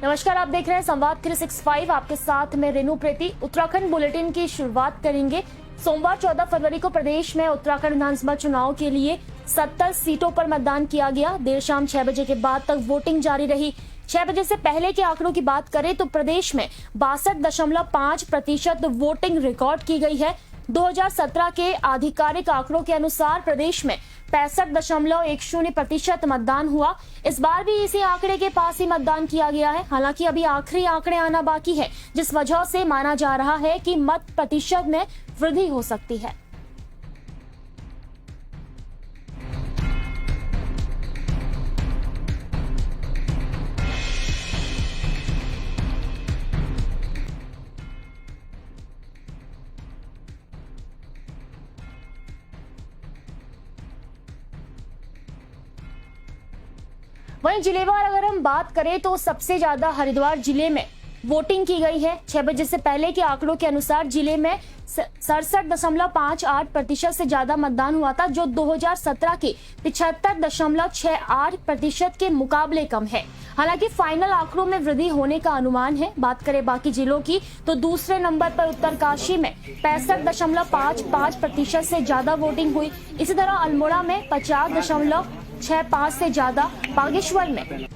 नमस्कार, आप देख रहे हैं संवाद 365। आपके साथ मैं रेनू प्रीति। उत्तराखंड बुलेटिन की शुरुआत करेंगे। सोमवार 14 फरवरी को प्रदेश में उत्तराखंड विधानसभा चुनाव के लिए 70 सीटों पर मतदान किया गया। देर शाम 6 बजे के बाद तक वोटिंग जारी रही। 6 बजे से पहले के आंकड़ों की बात करें तो प्रदेश में 62.5% वोटिंग रिकॉर्ड की गई है। 2017 के आधिकारिक आंकड़ों के अनुसार प्रदेश में 65.10% मतदान हुआ। इस बार भी इसी आंकड़े के पास ही मतदान किया गया है। हालांकि अभी आखिरी आंकड़े आना बाकी है, जिस वजह से माना जा रहा है कि मत प्रतिशत में वृद्धि हो सकती है। वहीं जिलेवार अगर हम बात करें तो सबसे ज्यादा हरिद्वार जिले में वोटिंग की गई है। 6 बजे से पहले के आंकड़ों के अनुसार जिले में 67.58% से ज्यादा मतदान हुआ था, जो 2017 के 75.68% के मुकाबले कम है। हालांकि फाइनल आंकड़ों में वृद्धि होने का अनुमान है। बात करें बाकी जिलों की तो दूसरे नंबर पर उत्तरकाशी में 65.55% से ज्यादा वोटिंग हुई। इसी तरह अल्मोड़ा में 50.65 से ज्यादा, बागेश्वर में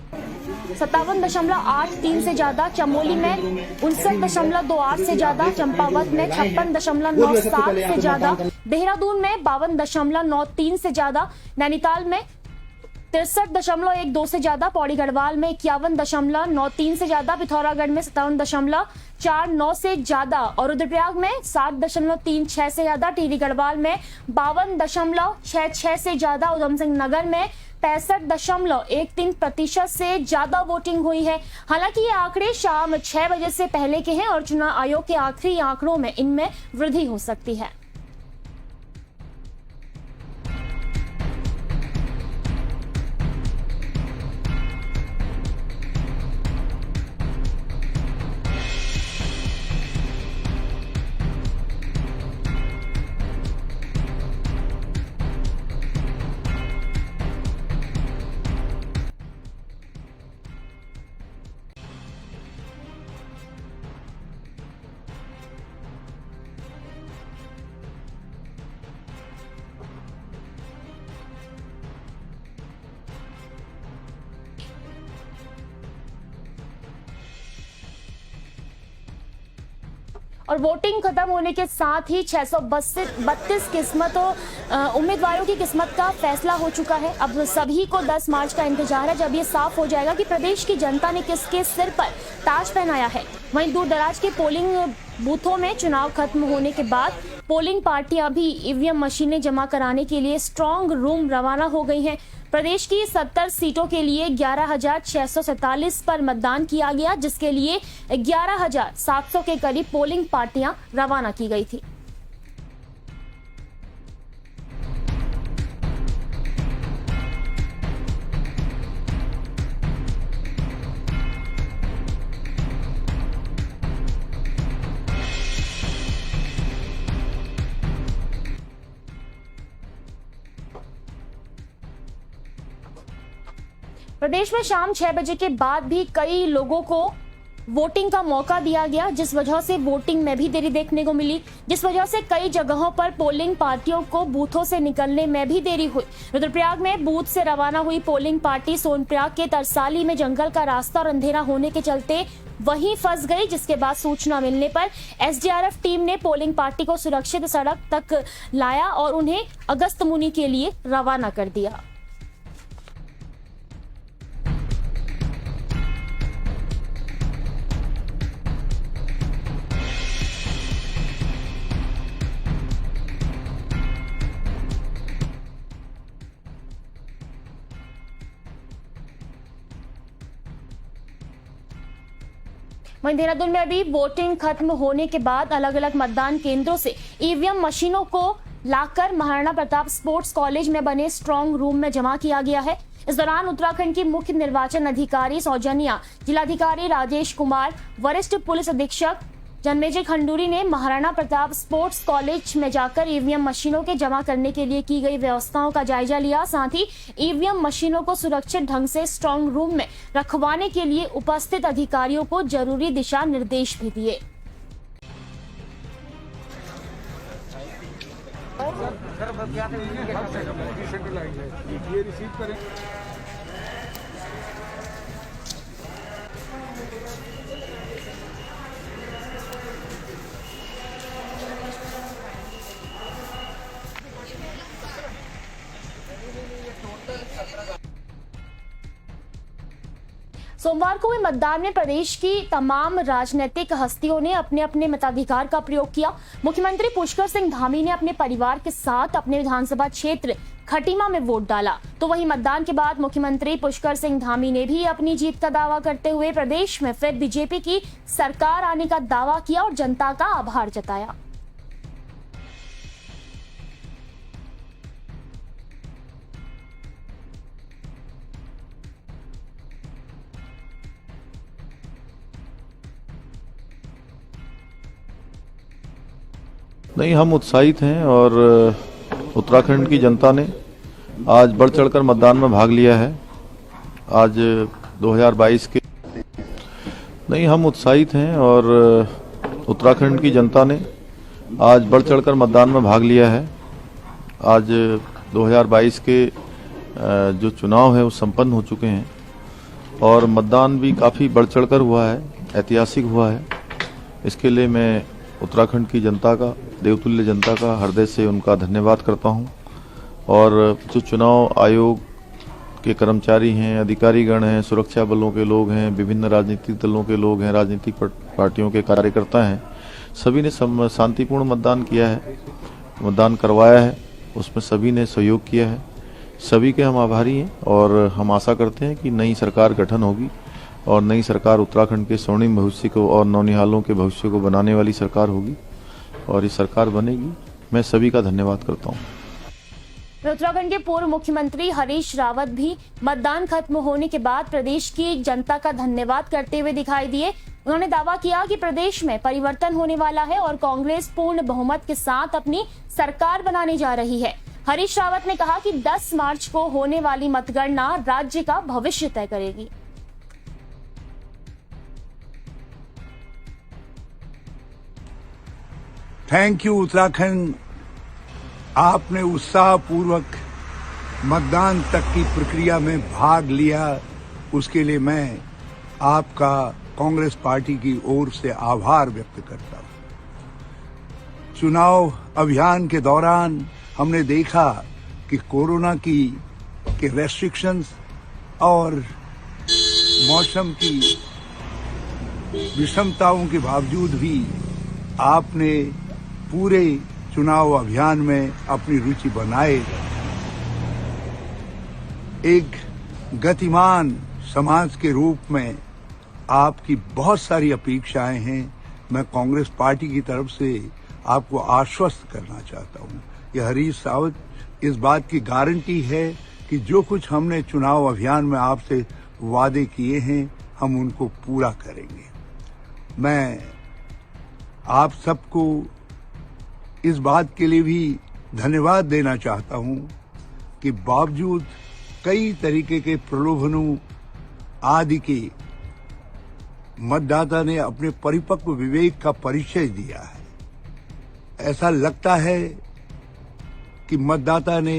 57.83 से ज्यादा, चमोली में 59.28 से ज्यादा, चंपावत में 56.97 से ज्यादा, देहरादून में 52.93 से ज्यादा, नैनीताल में 63.12 से ज्यादा, पौड़ी गढ़वाल में 51.93 से ज्यादा, पिथौरागढ़ में 57.49 से ज्यादा और रुद्रप्रयाग में 60.36 से ज्यादा, टिहरी गढ़वाल में 52.66 से ज्यादा, उधमसिंह नगर में 65.13% से ज्यादा वोटिंग हुई है। हालांकि ये आंकड़े शाम 6 बजे से पहले के हैं और चुनाव आयोग के आखिरी आंकड़ों में इनमें वृद्धि हो सकती है। और वोटिंग खत्म होने के साथ ही 632 उम्मीदवारों की किस्मत का फैसला हो चुका है। अब सभी को 10 मार्च का इंतजार है, जब ये साफ हो जाएगा कि प्रदेश की जनता ने किसके सिर पर ताज पहनाया है। वहीं दूर दराज के पोलिंग बूथों में चुनाव खत्म होने के बाद पोलिंग पार्टियां भी ईवीएम मशीनें जमा कराने के लिए स्ट्रांग रूम रवाना हो गई हैं। प्रदेश की 70 सीटों के लिए 11,647 पर मतदान किया गया, जिसके लिए 11,700 के करीब पोलिंग पार्टियां रवाना की गई थी। प्रदेश में शाम 6 बजे के बाद भी कई लोगों को वोटिंग का मौका दिया गया, जिस वजह से वोटिंग में भी देरी देखने को मिली, जिस वजह से कई जगहों पर पोलिंग पार्टियों को बूथों से निकलने में भी देरी हुई। रुद्रप्रयाग में बूथ से रवाना हुई पोलिंग पार्टी सोनप्रयाग के तरसाली में जंगल का रास्ता और अंधेरा होने के चलते वहीं फंस गई, जिसके बाद सूचना मिलने पर एसडीआरएफ टीम ने पोलिंग पार्टी को सुरक्षित सड़क तक लाया और उन्हें अगस्त्यमुनि के लिए रवाना कर दिया। वहीं देहरादून में अभी वोटिंग खत्म होने के बाद अलग अलग मतदान केंद्रों से ईवीएम मशीनों को लाकर महाराणा प्रताप स्पोर्ट्स कॉलेज में बने स्ट्रांग रूम में जमा किया गया है। इस दौरान उत्तराखंड की मुख्य निर्वाचन अधिकारी सौजन्या, जिलाधिकारी राजेश कुमार, वरिष्ठ पुलिस अधीक्षक जन्मेजय खंडूरी ने महाराणा प्रताप स्पोर्ट्स कॉलेज में जाकर ईवीएम मशीनों के जमा करने के लिए की गई व्यवस्थाओं का जायजा लिया। साथ ही ईवीएम मशीनों को सुरक्षित ढंग से स्ट्रांग रूम में रखवाने के लिए उपस्थित अधिकारियों को जरूरी दिशा निर्देश भी दिए। सोमवार को हुए मतदान में प्रदेश की तमाम राजनीतिक हस्तियों ने अपने अपने मताधिकार का प्रयोग किया। मुख्यमंत्री पुष्कर सिंह धामी ने अपने परिवार के साथ अपने विधानसभा क्षेत्र खटीमा में वोट डाला, तो वहीं मतदान के बाद मुख्यमंत्री पुष्कर सिंह धामी ने भी अपनी जीत का दावा करते हुए प्रदेश में फिर बीजेपी की सरकार आने का दावा किया और जनता का आभार जताया। नहीं, हम उत्साहित हैं और उत्तराखंड की जनता ने आज बढ़ चढ़कर मतदान में भाग लिया है। आज 2022 के हम उत्साहित हैं और उत्तराखंड की जनता ने आज बढ़ चढ़कर मतदान में भाग लिया है। आज 2022 के जो चुनाव है वो संपन्न हो चुके हैं और मतदान भी काफ़ी बढ़ चढ़कर हुआ है, ऐतिहासिक हुआ है। इसके लिए मैं उत्तराखंड की जनता का, देवतुल्य जनता का हृदय से उनका धन्यवाद करता हूं। और जो चुनाव आयोग के कर्मचारी हैं, अधिकारीगण हैं, सुरक्षा बलों के लोग हैं, विभिन्न राजनीतिक दलों के लोग हैं, राजनीतिक पार्टियों के कार्यकर्ता हैं, सभी ने शांतिपूर्ण मतदान किया है, मतदान करवाया है, उसमें सभी ने सहयोग किया है। सभी के हम आभारी हैं और हम आशा करते हैं कि नई सरकार गठन होगी और नई सरकार उत्तराखंड के स्वर्णिम भविष्य को और नौनिहालों के भविष्य को बनाने वाली सरकार होगी और ये सरकार बनेगी। मैं सभी का धन्यवाद करता हूँ। उत्तराखंड के पूर्व मुख्यमंत्री हरीश रावत भी मतदान खत्म होने के बाद प्रदेश की जनता का धन्यवाद करते हुए दिखाई दिए। उन्होंने दावा किया कि प्रदेश में परिवर्तन होने वाला है और कांग्रेस पूर्ण बहुमत के साथ अपनी सरकार बनाने जा रही है। हरीश रावत ने कहा कि 10 मार्च को होने वाली मतगणना राज्य का भविष्य तय करेगी। थैंक यू उत्तराखंड, आपने उत्साहपूर्वक मतदान तक की प्रक्रिया में भाग लिया, उसके लिए मैं आपका कांग्रेस पार्टी की ओर से आभार व्यक्त करता हूं। चुनाव अभियान के दौरान हमने देखा कि कोरोना के रेस्ट्रिक्शंस और मौसम की विषमताओं के बावजूद भी आपने पूरे चुनाव अभियान में अपनी रुचि बनाए। एक गतिमान समाज के रूप में आपकी बहुत सारी अपेक्षाएं हैं। मैं कांग्रेस पार्टी की तरफ से आपको आश्वस्त करना चाहता हूं। यह हरीश रावत इस बात की गारंटी है कि जो कुछ हमने चुनाव अभियान में आपसे वादे किए हैं हम उनको पूरा करेंगे। मैं आप सबको इस बात के लिए भी धन्यवाद देना चाहता हूं कि बावजूद कई तरीके के प्रलोभनों आदि के मतदाता ने अपने परिपक्व विवेक का परिचय दिया है। ऐसा लगता है कि मतदाता ने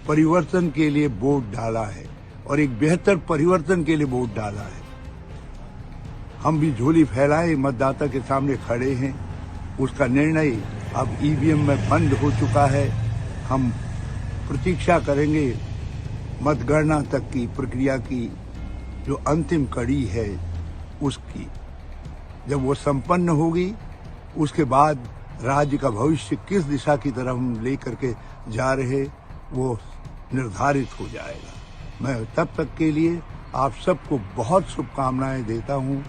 परिवर्तन के लिए वोट डाला है और एक बेहतर परिवर्तन के लिए वोट डाला है। हम भी झोली फैलाए मतदाता के सामने खड़े हैं। उसका निर्णय अब ईवीएम में बंद हो चुका है। हम प्रतीक्षा करेंगे मतगणना तक की प्रक्रिया की जो अंतिम कड़ी है उसकी। जब वो संपन्न होगी उसके बाद राज्य का भविष्य किस दिशा की तरफ हम लेकर के जा रहे वो निर्धारित हो जाएगा। मैं तब तक के लिए आप सबको बहुत शुभकामनाएं देता हूं।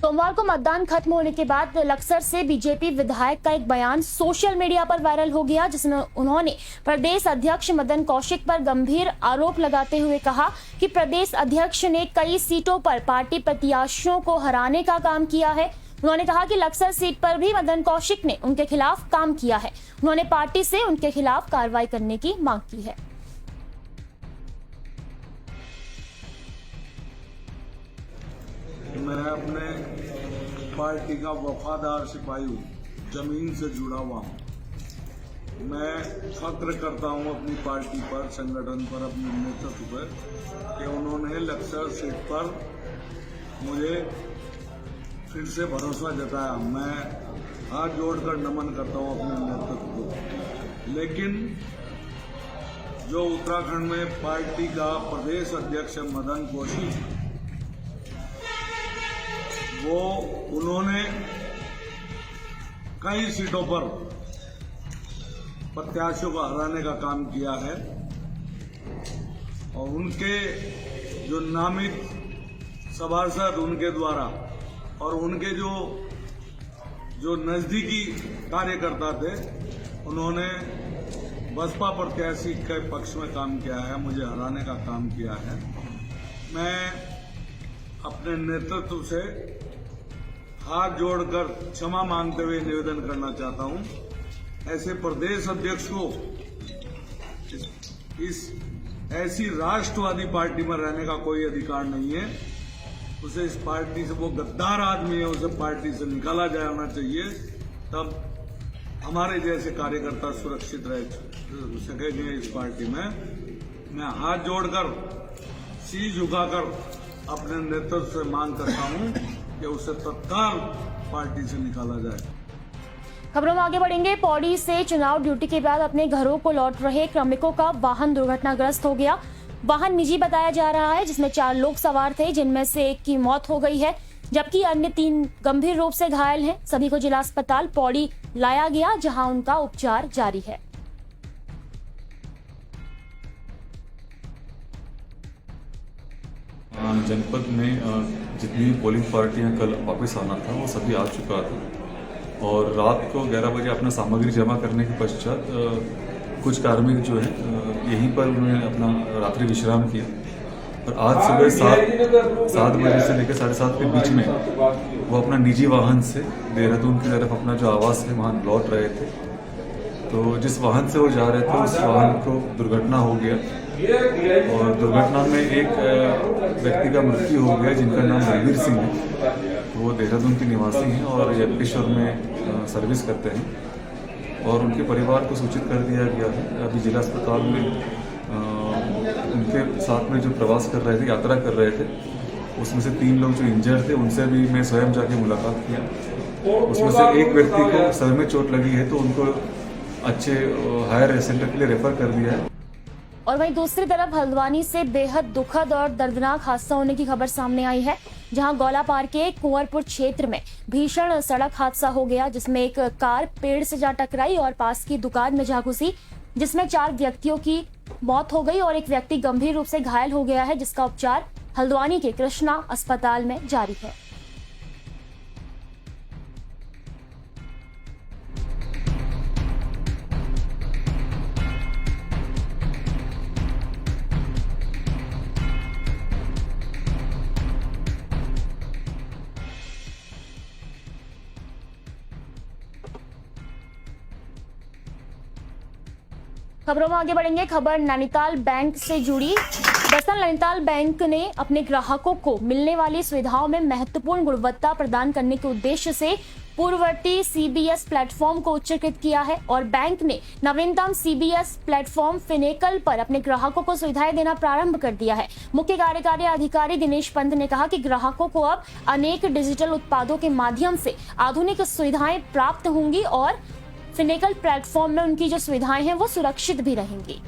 सोमवार को मतदान खत्म होने के बाद लक्सर से बीजेपी विधायक का एक बयान सोशल मीडिया पर वायरल हो गया, जिसमें उन्होंने प्रदेश अध्यक्ष मदन कौशिक पर गंभीर आरोप लगाते हुए कहा कि प्रदेश अध्यक्ष ने कई सीटों पर पार्टी प्रत्याशियों को हराने का काम किया है। उन्होंने कहा कि लक्सर सीट पर भी मदन कौशिक ने उनके खिलाफ काम किया है। उन्होंने पार्टी से उनके खिलाफ कार्रवाई करने की मांग की है। मैं अपने पार्टी का वफादार सिपाही हूँ, जमीन से जुड़ा हुआ हूँ। मैं फक्र करता हूँ अपनी पार्टी पर, संगठन पर, अपने नेतृत्व पर कि उन्होंने लक्सर सीट पर मुझे फिर से भरोसा जताया। मैं हाथ जोड़कर नमन करता हूँ अपने नेतृत्व को। लेकिन जो उत्तराखंड में पार्टी का प्रदेश अध्यक्ष मदन कौशिक, वो उन्होंने कई सीटों पर प्रत्याशियों को हराने का काम किया है और उनके जो नामित सभासद उनके द्वारा और उनके जो नजदीकी कार्यकर्ता थे, उन्होंने बसपा प्रत्याशी के पक्ष में काम किया है, मुझे हराने का काम किया है। मैं अपने नेतृत्व से हाथ जोड़कर क्षमा मांगते हुए निवेदन करना चाहता हूं। ऐसे प्रदेश अध्यक्ष को इस ऐसी राष्ट्रवादी पार्टी में रहने का कोई अधिकार नहीं है। उसे इस पार्टी से, वो गद्दार आदमी है, उसे पार्टी से निकाला जाना चाहिए। तब हमारे जैसे कार्यकर्ता सुरक्षित रह सकेंगे इस पार्टी में। मैं हाथ जोड़कर, शीश झुकाकर अपने नेतृत्व से मांग करता हूं कि उसे तत्काल पार्टी से निकाला जाए। खबरों में आगे बढ़ेंगे। पौड़ी से चुनाव ड्यूटी के बाद अपने घरों को लौट रहे क्रमिकों का वाहन दुर्घटनाग्रस्त हो गया। वाहन निजी बताया जा रहा है, जिसमें 4 लोग सवार थे, जिनमें से एक की मौत हो गई है, जबकि अन्य 3 गंभीर रूप से घायल हैं। सभी को जिला अस्पताल पौड़ी लाया गया, जहां उनका उपचार जारी है। जनपद में जितनी पोलिंग पार्टियां कल वापस आना था वो सभी आ चुका था और रात को 11 बजे अपना सामग्री जमा करने के पश्चात कुछ कार्मिक जो है यहीं पर उन्होंने अपना रात्रि विश्राम किया और आज सुबह 7 बजे से लेकर 7:30 के बीच में वो अपना निजी वाहन से देहरादून की तरफ अपना जो आवास है वहाँ लौट रहे थे। तो जिस वाहन से वो जा रहे थे उस वाहन को दुर्घटना हो गया और दुर्घटना में एक व्यक्ति का मृत्यु हो गया, जिनका नाम बलबीर सिंह है। वो देहरादून के निवासी हैं और यज्ञेश्वर में सर्विस करते हैं और उनके परिवार को सूचित कर दिया गया है। अभी जिला अस्पताल में उनके साथ में जो प्रवास कर रहे थे, यात्रा कर रहे थे, उसमें से 3 लोग जो इंजर्ड थे उनसे भी मैं स्वयं जाके मुलाकात किया। उसमें से एक व्यक्ति को सर में चोट लगी है, तो उनको अच्छे हायर सेंटर के लिए रेफर कर दिया है। और वहीं दूसरी तरफ हल्द्वानी से बेहद दुखद और दर्दनाक हादसा होने की खबर सामने आई है, जहां गौलापार के कुंवरपुर क्षेत्र में भीषण सड़क हादसा हो गया, जिसमें एक कार पेड़ से जा टकराई और पास की दुकान में जा घुसी, जिसमें 4 व्यक्तियों की मौत हो गई और एक व्यक्ति गंभीर रूप से घायल हो गया है, जिसका उपचार हल्द्वानी के कृष्णा अस्पताल में जारी है। खबरों में आगे बढ़ेंगे। खबर नैनीताल बैंक से जुड़ी। दरअसल नैनीताल बैंक ने अपने ग्राहकों को मिलने वाली सुविधाओं में महत्वपूर्ण गुणवत्ता प्रदान करने के उद्देश्य से पूर्ववर्ती सीबीएस प्लेटफॉर्म को उच्चीकृत किया है और बैंक ने नवीनतम सीबीएस प्लेटफॉर्म फिनेकल पर अपने ग्राहकों को सुविधाएं देना प्रारंभ कर दिया है। मुख्य कार्यकारी अधिकारी दिनेश पंत ने कहा कि ग्राहकों को अब अनेक डिजिटल उत्पादों के माध्यम से आधुनिक सुविधाएं प्राप्त होंगी और फिनेकल प्लेटफॉर्म में उनकी जो सुविधाएं हैं वो सुरक्षित भी रहेंगी।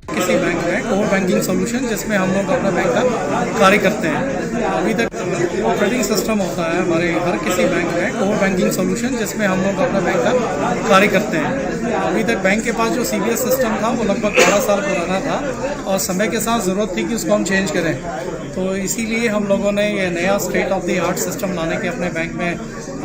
किसी बैंक में कोर बैंकिंग सॉल्यूशन जिसमें हम लोग अपना बैंक का कार्य करते हैं। अभी तक ऑपरेटिंग सिस्टम होता है हमारे हर किसी बैंक में कोर बैंकिंग सॉल्यूशन जिसमें हम लोग अपना बैंक का कार्य करते हैं। अभी तक बैंक के पास जो सीबीएस सिस्टम था वो लगभग 12 साल पुराना था और समय के साथ ज़रूरत थी कि उसको हम चेंज करें। तो इसीलिए हम लोगों ने ये नया state of the art system लाने के अपने बैंक में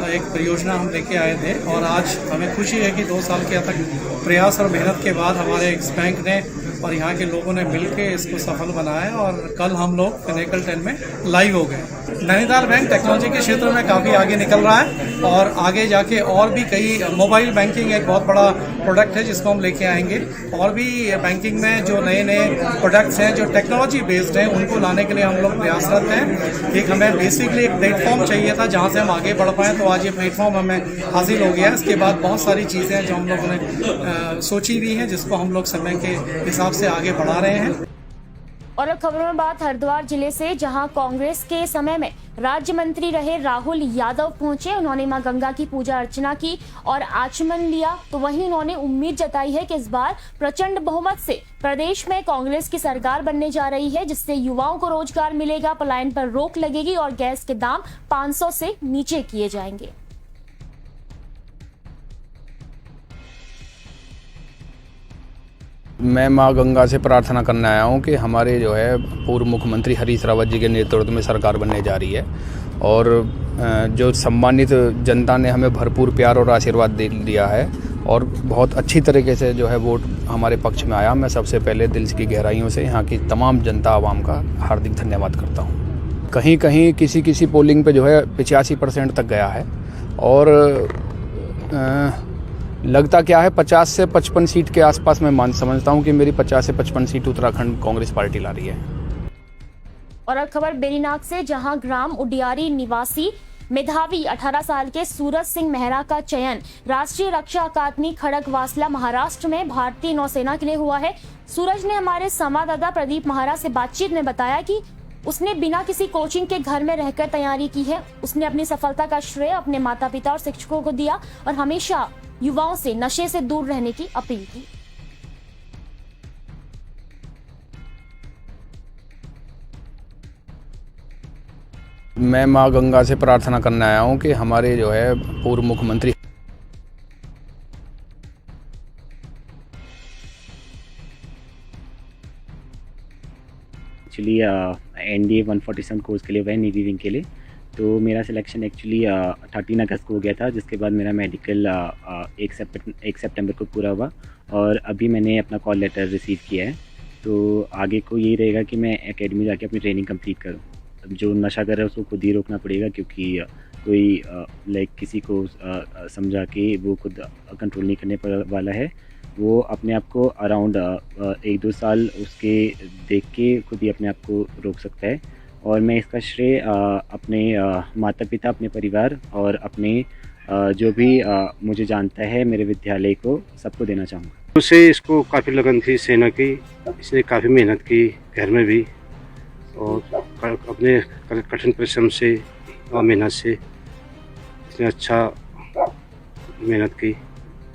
एक परियोजना हम लेके आए थे। और आज हमें खुशी है कि 2 साल के तक प्रयास और मेहनत के बाद हमारे इस बैंक ने और यहाँ के लोगों ने मिलकर इसको सफल बनाया और कल हम लोग पिनेकल 10 में लाइव हो गए। नैनीताल बैंक टेक्नोलॉजी के क्षेत्र में काफ़ी आगे निकल रहा है और आगे जाके और भी कई मोबाइल बैंकिंग एक बहुत बड़ा प्रोडक्ट है जिसको हम लेके आएंगे। और भी बैंकिंग में जो नए नए प्रोडक्ट्स हैं जो टेक्नोलॉजी बेस्ड हैं उनको लाने के लिए हम लोग प्रयासरत हैं। एक हमें बेसिकली एक प्लेटफॉर्म चाहिए था जहाँ से हम आगे बढ़ पाएँ, तो आज ये प्लेटफॉर्म हमें हासिल हो गया। इसके बाद बहुत सारी चीज़ें हैं जो हम लोगों ने सोची भी हैं जिसको हम लोग समय के हिसाब से आगे बढ़ा रहे हैं। और अब खबरों में बात हरिद्वार जिले से, जहां कांग्रेस के समय में राज्य मंत्री रहे राहुल यादव पहुंचे। उन्होंने मां गंगा की पूजा अर्चना की और आचमन लिया। तो वहीं उन्होंने उम्मीद जताई है कि इस बार प्रचंड बहुमत से प्रदेश में कांग्रेस की सरकार बनने जा रही है, जिससे युवाओं को रोजगार मिलेगा, पलायन पर रोक लगेगी और गैस के दाम 500 से नीचे किए जाएंगे। मैं माँ गंगा से प्रार्थना करने आया हूँ कि हमारे जो है पूर्व मुख्यमंत्री हरीश रावत जी के नेतृत्व में सरकार बनने जा रही है और जो सम्मानित जनता ने हमें भरपूर प्यार और आशीर्वाद दे दिया है और बहुत अच्छी तरीके से जो है वोट हमारे पक्ष में आया। मैं सबसे पहले दिल की गहराइयों से यहाँ की तमाम जनता आवाम का हार्दिक धन्यवाद करता हूँ। कहीं कहीं किसी पोलिंग पे जो है 85% तक गया है और लगता क्या है 50 से 55 सीट के आसपास मैं समझता हूं कि मेरी 50 से 55 सीट उत्तराखंड कांग्रेस पार्टी ला रही है। और अब खबर बेरीनाग से, जहां ग्राम उडियारी निवासी मेधावी 18 साल के सूरज सिंह मेहरा का चयन राष्ट्रीय रक्षा अकादमी खड़गवासला महाराष्ट्र में भारतीय नौसेना के लिए हुआ है। सूरज ने हमारे संवाददाता प्रदीप महारा से बातचीत में बताया कि उसने बिना किसी कोचिंग के घर में रहकर तैयारी की है। उसने अपनी सफलता का श्रेय अपने माता पिता और शिक्षकों को दिया और हमेशा युवाओं से नशे से दूर रहने की अपील की। मैं माँ गंगा से प्रार्थना करने आया हूँ कि हमारे जो है पूर्व मुख्यमंत्री एक्चुअली NDA 147 कोर्स के लिए हुआ है नेवी विंग के लिए। तो मेरा सिलेक्शन एक्चुअली 13 अगस्त को हो गया था, जिसके बाद मेरा मेडिकल 1 सितंबर को पूरा हुआ और अभी मैंने अपना कॉल लेटर रिसीव किया है। तो आगे को यही रहेगा कि मैं एकेडमी जाके अपनी ट्रेनिंग कंप्लीट करूँ। जो नशा कर रहा है उसको खुद ही रोकना पड़ेगा, क्योंकि कोई लाइक किसी को समझा के वो खुद कंट्रोल नहीं करने वाला है। वो अपने आप को अराउंड 1-2 साल उसके देख के खुद ही अपने आप को रोक सकता है। और मैं इसका श्रेय अपने माता पिता, अपने परिवार और अपने जो भी मुझे जानता है मेरे विद्यालय को, सबको देना चाहूँगा। उसे इसको काफ़ी लगन थी सेना की, इसने काफ़ी मेहनत की घर में भी और अपने कठिन परिश्रम से और मेहनत से इसने अच्छा मेहनत की।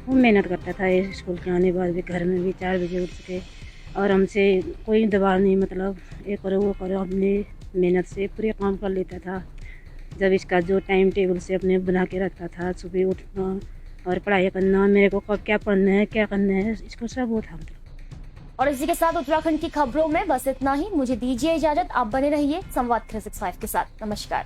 वो मेहनत करता था, स्कूल के आने के बाद भी घर में भी 4 बजे उठ के, और हमसे कोई दबाव नहीं, मतलब ये करो वो करो, अपने मेहनत से पूरे काम कर लेता था। जब इसका जो टाइम टेबल से अपने बना के रखता था, सुबह उठना और पढ़ाई करना, मेरे को कब क्या पढ़ना है क्या करना है, इसको सब वो था। और इसी के साथ उत्तराखंड की खबरों में बस इतना ही। मुझे दीजिए इजाजत, आप बने रहिए संवाद 365 के साथ। नमस्कार।